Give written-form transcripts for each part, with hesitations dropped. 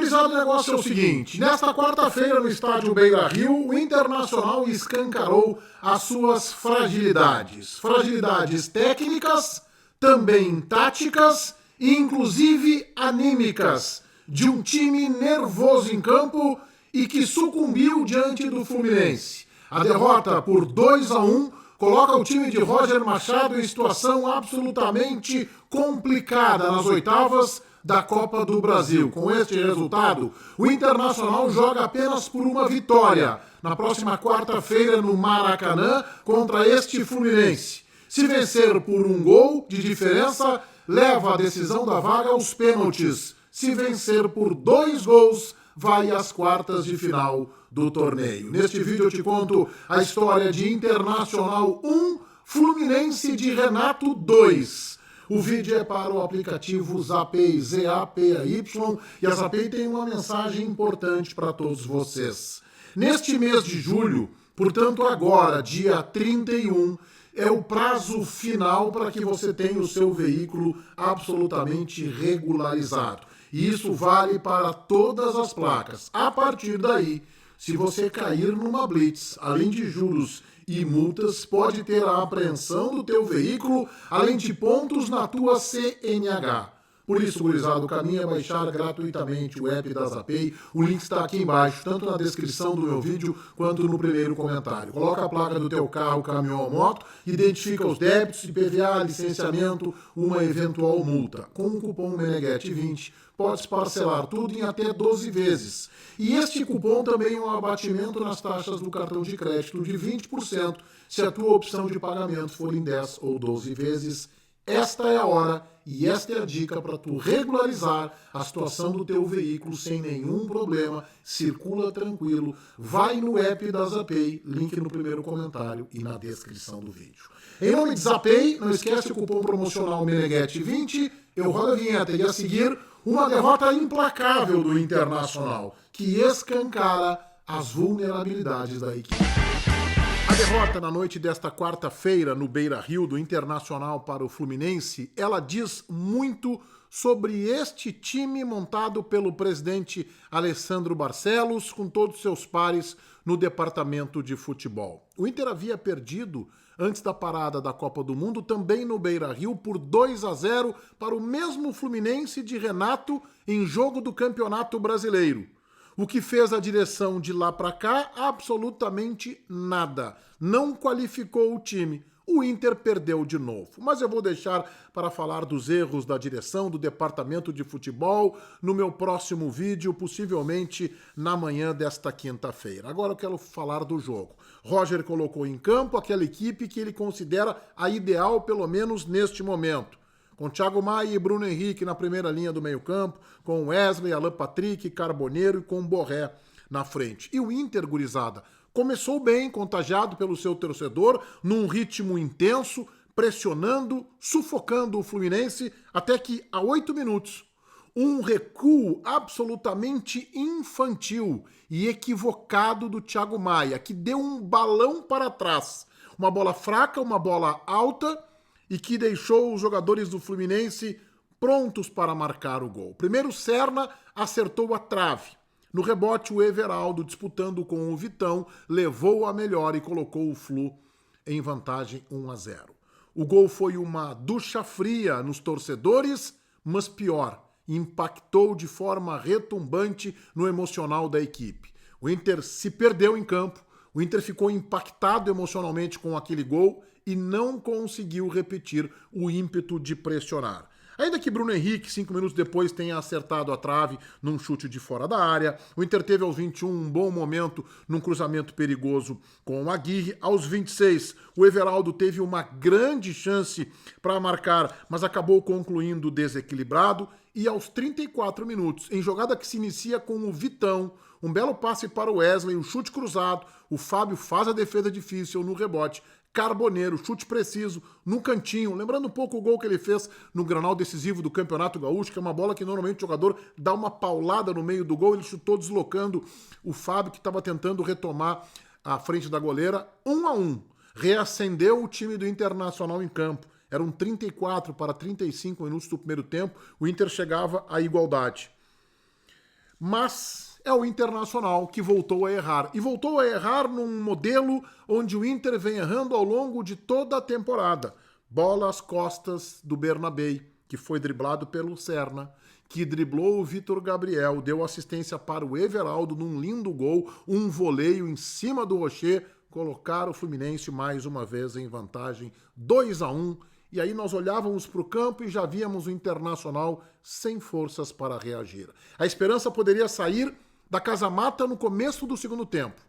Gurizada, o negócio é o seguinte: nesta quarta-feira, no estádio Beira-Rio, o Internacional escancarou as suas fragilidades. Fragilidades técnicas, também táticas e inclusive anímicas, de um time nervoso em campo e que sucumbiu diante do Fluminense. A derrota por 2-1 coloca o time de Roger Machado em situação absolutamente complicada nas oitavas da Copa do Brasil. Com este resultado, o Internacional joga apenas por uma vitória na próxima quarta-feira no Maracanã contra este Fluminense. Se vencer por um gol de diferença, leva a decisão da vaga aos pênaltis. Se vencer por 2 gols, vai às quartas de final do torneio. Neste vídeo eu te conto a história de Internacional 1, Fluminense de Renato 2. O vídeo é para o aplicativo Zapay, Z-A-P-A-Y, e a Zapay tem uma mensagem importante para todos vocês. Neste mês de julho, portanto agora, dia 31, é o prazo final para que você tenha o seu veículo absolutamente regularizado. E isso vale para todas as placas. A partir daí, se você cair numa blitz, além de juros e multas, pode ter a apreensão do teu veículo, além de pontos na tua CNH. Por isso, gurizada, o caminho é baixar gratuitamente o app da Zapay. O link está aqui embaixo, tanto na descrição do meu vídeo, quanto no primeiro comentário. Coloca a placa do teu carro, caminhão ou moto, identifica os débitos, IPVA, licenciamento, uma eventual multa. Com o cupom MENEGHET20, podes parcelar tudo em até 12 vezes. E este cupom também é um abatimento nas taxas do cartão de crédito de 20%, se a tua opção de pagamento for em 10 ou 12 vezes. Esta é a hora e esta é a dica para tu regularizar a situação do teu veículo sem nenhum problema. Circula tranquilo. Vai no app da Zapay, link no primeiro comentário e na descrição do vídeo. Em nome de Zapay, não esquece o cupom promocional MENEGHET20. Eu rodo a vinheta e a seguir, uma derrota implacável do Internacional, que escancara as vulnerabilidades da equipe. A derrota na noite desta quarta-feira no Beira-Rio do Internacional para o Fluminense, ela diz muito sobre este time montado pelo presidente Alessandro Barcelos com todos os seus pares no departamento de futebol. O Inter havia perdido antes da parada da Copa do Mundo também no Beira-Rio por 2-0 para o mesmo Fluminense de Renato em jogo do Campeonato Brasileiro. O que fez a direção de lá para cá? Absolutamente nada. Não qualificou o time. O Inter perdeu de novo. Mas eu vou deixar para falar dos erros da direção, do departamento de futebol, no meu próximo vídeo, possivelmente na manhã desta quinta-feira. Agora eu quero falar do jogo. Roger colocou em campo aquela equipe que ele considera a ideal, pelo menos neste momento. Com Thiago Maia e Bruno Henrique na primeira linha do meio-campo, com Wesley, Alan Patrick, Carboneiro e com Borré na frente. E o Inter, gurizada, começou bem, contagiado pelo seu torcedor, num ritmo intenso, pressionando, sufocando o Fluminense, até que, a 8 minutos, um recuo absolutamente infantil e equivocado do Thiago Maia, que deu um balão para trás. Uma bola fraca, uma bola alta, e que deixou os jogadores do Fluminense prontos para marcar o gol. Primeiro, Serna acertou a trave. No rebote, o Everaldo, disputando com o Vitão, levou a melhor e colocou o Flu em vantagem 1-0. O gol foi uma ducha fria nos torcedores, mas pior, impactou de forma retumbante no emocional da equipe. O Inter se perdeu em campo, o Inter ficou impactado emocionalmente com aquele gol e não conseguiu repetir o ímpeto de pressionar. Ainda que Bruno Henrique, 5 minutos depois, tenha acertado a trave num chute de fora da área, o Inter teve aos 21 um bom momento num cruzamento perigoso com o Aguirre. Aos 26, o Everaldo teve uma grande chance para marcar, mas acabou concluindo desequilibrado. E aos 34 minutos, em jogada que se inicia com o Vitão, um belo passe para o Wesley, um chute cruzado, o Fábio faz a defesa difícil no rebote, Carboneiro, chute preciso, no cantinho, lembrando um pouco o gol que ele fez no Granal decisivo do Campeonato Gaúcho, que é uma bola que normalmente o jogador dá uma paulada no meio do gol, ele chutou deslocando o Fábio, que estava tentando retomar a frente da goleira, 1-1. Reacendeu o time do Internacional em campo. Eram 34 para 35 minutos do primeiro tempo, o Inter chegava à igualdade. Mas é o Internacional que voltou a errar. E voltou a errar num modelo onde o Inter vem errando ao longo de toda a temporada. Bola às costas do Bernabei, que foi driblado pelo Serna, que driblou o Vitor Gabriel, deu assistência para o Everaldo num lindo gol, um voleio em cima do Rocher, colocar o Fluminense mais uma vez em vantagem 2-1. E aí nós olhávamos para o campo e já víamos o Internacional sem forças para reagir. A esperança poderia sair da casa-mata no começo do segundo tempo.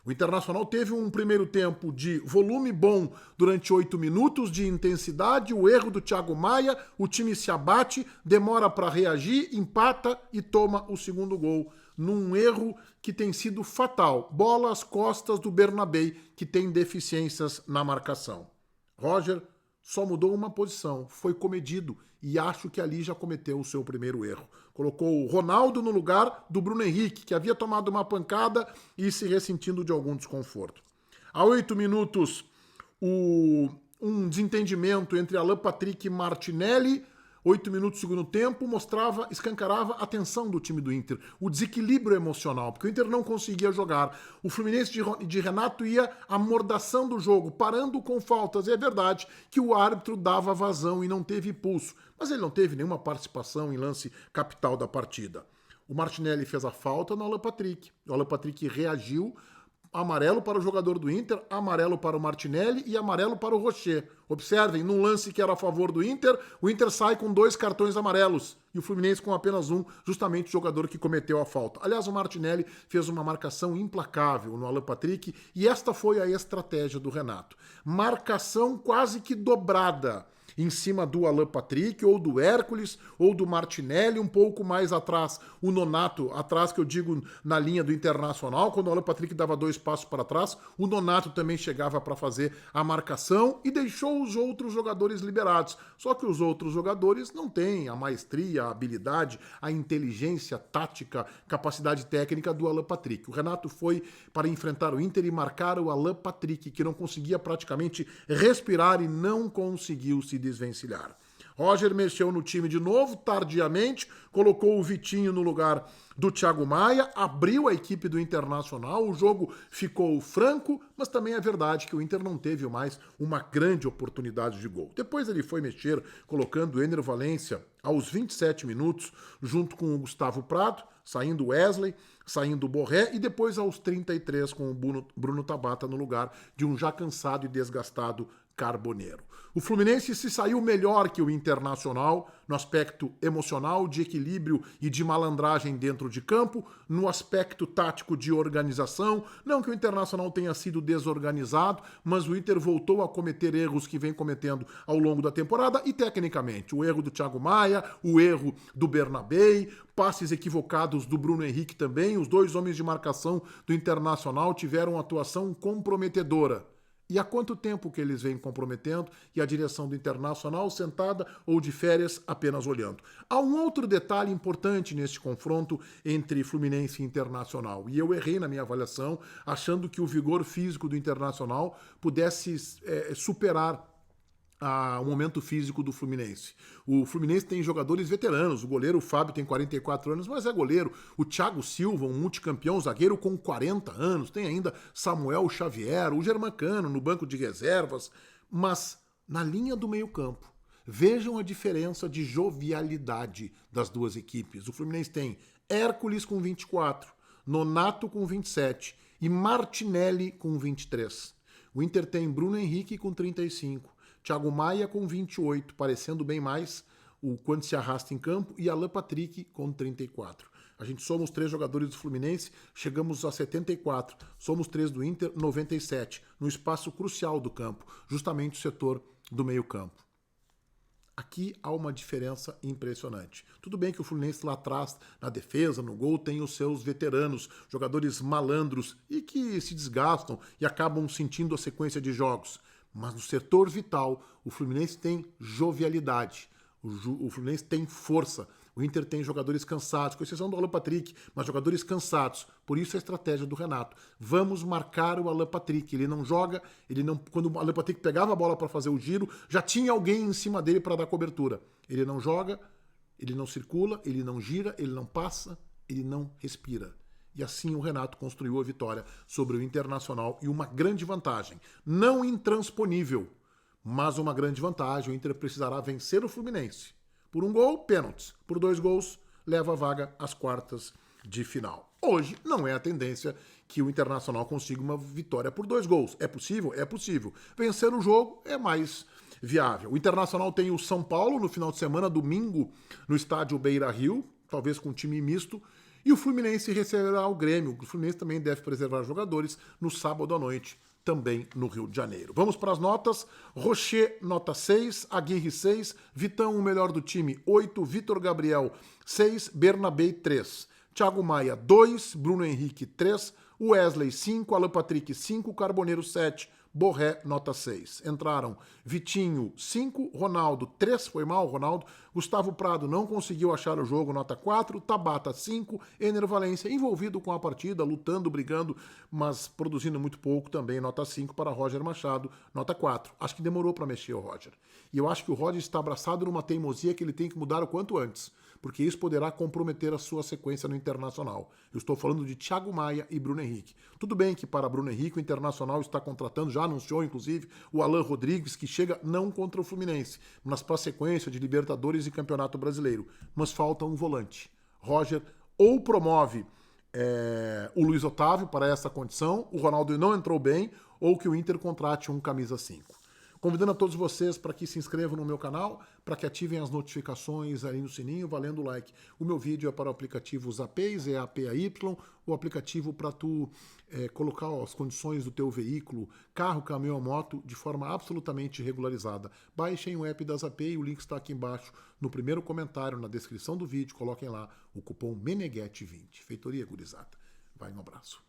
O Internacional teve um primeiro tempo de volume bom durante 8 minutos, de intensidade, o erro do Thiago Maia, o time se abate, demora para reagir, empata e toma o segundo gol, num erro que tem sido fatal. Bola às costas do Bernabei, que tem deficiências na marcação. Roger só mudou uma posição, foi comedido e acho que ali já cometeu o seu primeiro erro. Colocou o Ronaldo no lugar do Bruno Henrique, que havia tomado uma pancada e se ressentindo de algum desconforto. A 8 minutos, um desentendimento entre Alan Patrick e Martinelli. 8 minutos do segundo tempo escancarava a tensão do time do Inter, o desequilíbrio emocional, porque o Inter não conseguia jogar. O Fluminense de Renato ia amordaçando o jogo, parando com faltas. E é verdade que o árbitro dava vazão e não teve pulso, mas ele não teve nenhuma participação em lance capital da partida. O Martinelli fez a falta no Alan Patrick. O Alan Patrick reagiu. Amarelo para o jogador do Inter, amarelo para o Martinelli e amarelo para o Rocher. Observem, num lance que era a favor do Inter, o Inter sai com 2 cartões amarelos e o Fluminense com apenas um, justamente o jogador que cometeu a falta. Aliás, o Martinelli fez uma marcação implacável no Alan Patrick e esta foi a estratégia do Renato. Marcação quase que dobrada em cima do Alan Patrick, ou do Hércules, ou do Martinelli, um pouco mais atrás, o Nonato, atrás que eu digo na linha do Internacional, quando o Alan Patrick dava 2 passos para trás, o Nonato também chegava para fazer a marcação e deixou os outros jogadores liberados. Só que os outros jogadores não têm a maestria, a habilidade, a inteligência tática, capacidade técnica do Alan Patrick. O Renato foi para enfrentar o Inter e marcar o Alan Patrick, que não conseguia praticamente respirar e não conseguiu se desvencilhar. Roger mexeu no time de novo, tardiamente, colocou o Vitinho no lugar do Thiago Maia, abriu a equipe do Internacional, o jogo ficou franco, mas também é verdade que o Inter não teve mais uma grande oportunidade de gol. Depois ele foi mexer, colocando o Ener Valencia aos 27 minutos, junto com o Gustavo Prado, saindo o Wesley, saindo o Borré, e depois aos 33 com o Bruno Tabata no lugar de um já cansado e desgastado Carboneiro. O Fluminense se saiu melhor que o Internacional no aspecto emocional, de equilíbrio e de malandragem dentro de campo, no aspecto tático de organização. Não que o Internacional tenha sido desorganizado, mas o Inter voltou a cometer erros que vem cometendo ao longo da temporada e tecnicamente. O erro do Thiago Maia, o erro do Bernabei, passes equivocados do Bruno Henrique também. Os 2 homens de marcação do Internacional tiveram atuação comprometedora. E há quanto tempo que eles vêm comprometendo e a direção do Internacional sentada ou de férias apenas olhando? Há um outro detalhe importante neste confronto entre Fluminense e Internacional. E eu errei na minha avaliação, achando que o vigor físico do Internacional pudesse superar o momento físico do Fluminense. O Fluminense tem jogadores veteranos, o goleiro Fábio tem 44 anos, mas é goleiro. O Thiago Silva, um multicampeão zagueiro com 40 anos, tem ainda Samuel Xavier, o Germancano no banco de reservas, mas na linha do meio-campo, vejam a diferença de jovialidade das duas equipes. O Fluminense tem Hércules com 24, Nonato com 27 e Martinelli com 23. O Inter tem Bruno Henrique com 35, Thiago Maia com 28, parecendo bem mais o quanto se arrasta em campo, e Alan Patrick com 34. A gente somos 3 jogadores do Fluminense, chegamos a 74. Somos 3 do Inter, 97, no espaço crucial do campo, justamente o setor do meio-campo. Aqui há uma diferença impressionante. Tudo bem que o Fluminense lá atrás, na defesa, no gol, tem os seus veteranos, jogadores malandros e que se desgastam e acabam sentindo a sequência de jogos. Mas no setor vital, o Fluminense tem jovialidade, o Fluminense tem força, o Inter tem jogadores cansados, com exceção do Alan Patrick, mas jogadores cansados. Por isso a estratégia do Renato. Vamos marcar o Alan Patrick. Ele não joga, quando o Alan Patrick pegava a bola para fazer o giro, já tinha alguém em cima dele para dar cobertura. Ele não joga, ele não circula, ele não gira, ele não passa, ele não respira. E assim o Renato construiu a vitória sobre o Internacional e uma grande vantagem. Não intransponível, mas uma grande vantagem. O Inter precisará vencer o Fluminense. Por 1 gol, pênaltis. Por 2 gols, leva a vaga às quartas de final. Hoje não é a tendência que o Internacional consiga uma vitória por 2 gols. É possível? É possível. Vencer o jogo é mais viável. O Internacional tem o São Paulo no final de semana, domingo, no estádio Beira-Rio, talvez com um time misto. E o Fluminense receberá o Grêmio. O Fluminense também deve preservar jogadores no sábado à noite, também no Rio de Janeiro. Vamos para as notas. Rocher, nota 6. Aguirre, 6. Vitão, o melhor do time, 8. Vitor Gabriel, 6. Bernabé, 3. Thiago Maia, 2. Bruno Henrique, 3. Wesley, 5. Alan Patrick, 5. Carboneiro, 7. Borré, nota 6. Entraram Vitinho, 5. Ronaldo, 3. Foi mal, Ronaldo. Gustavo Prado não conseguiu achar o jogo, nota 4. Tabata, 5. Ener Valencia, envolvido com a partida, lutando, brigando, mas produzindo muito pouco, também nota 5 para Roger Machado, nota 4. Acho que demorou para mexer o Roger. E eu acho que o Roger está abraçado numa teimosia que ele tem que mudar o quanto antes, porque isso poderá comprometer a sua sequência no Internacional. Eu estou falando de Thiago Maia e Bruno Henrique. Tudo bem que para Bruno Henrique o Internacional está contratando, já anunciou inclusive, o Alan Rodrigues, que chega não contra o Fluminense, mas para a sequência de Libertadores e Campeonato Brasileiro. Mas falta um volante. Roger ou promove o Luiz Otávio para essa condição, o Ronaldo não entrou bem, ou que o Inter contrate um camisa 5. Convidando a todos vocês para que se inscrevam no meu canal, para que ativem as notificações ali no sininho, valendo o like. O meu vídeo é para o aplicativo Zapay, ZAPAY, o aplicativo para tu colocar as condições do teu veículo, carro, caminhão, moto, de forma absolutamente regularizada. Baixem o app da Zapay, o link está aqui embaixo no primeiro comentário, na descrição do vídeo, coloquem lá o cupom MENEGHET20. Feitoria gurizada. Vai, um abraço.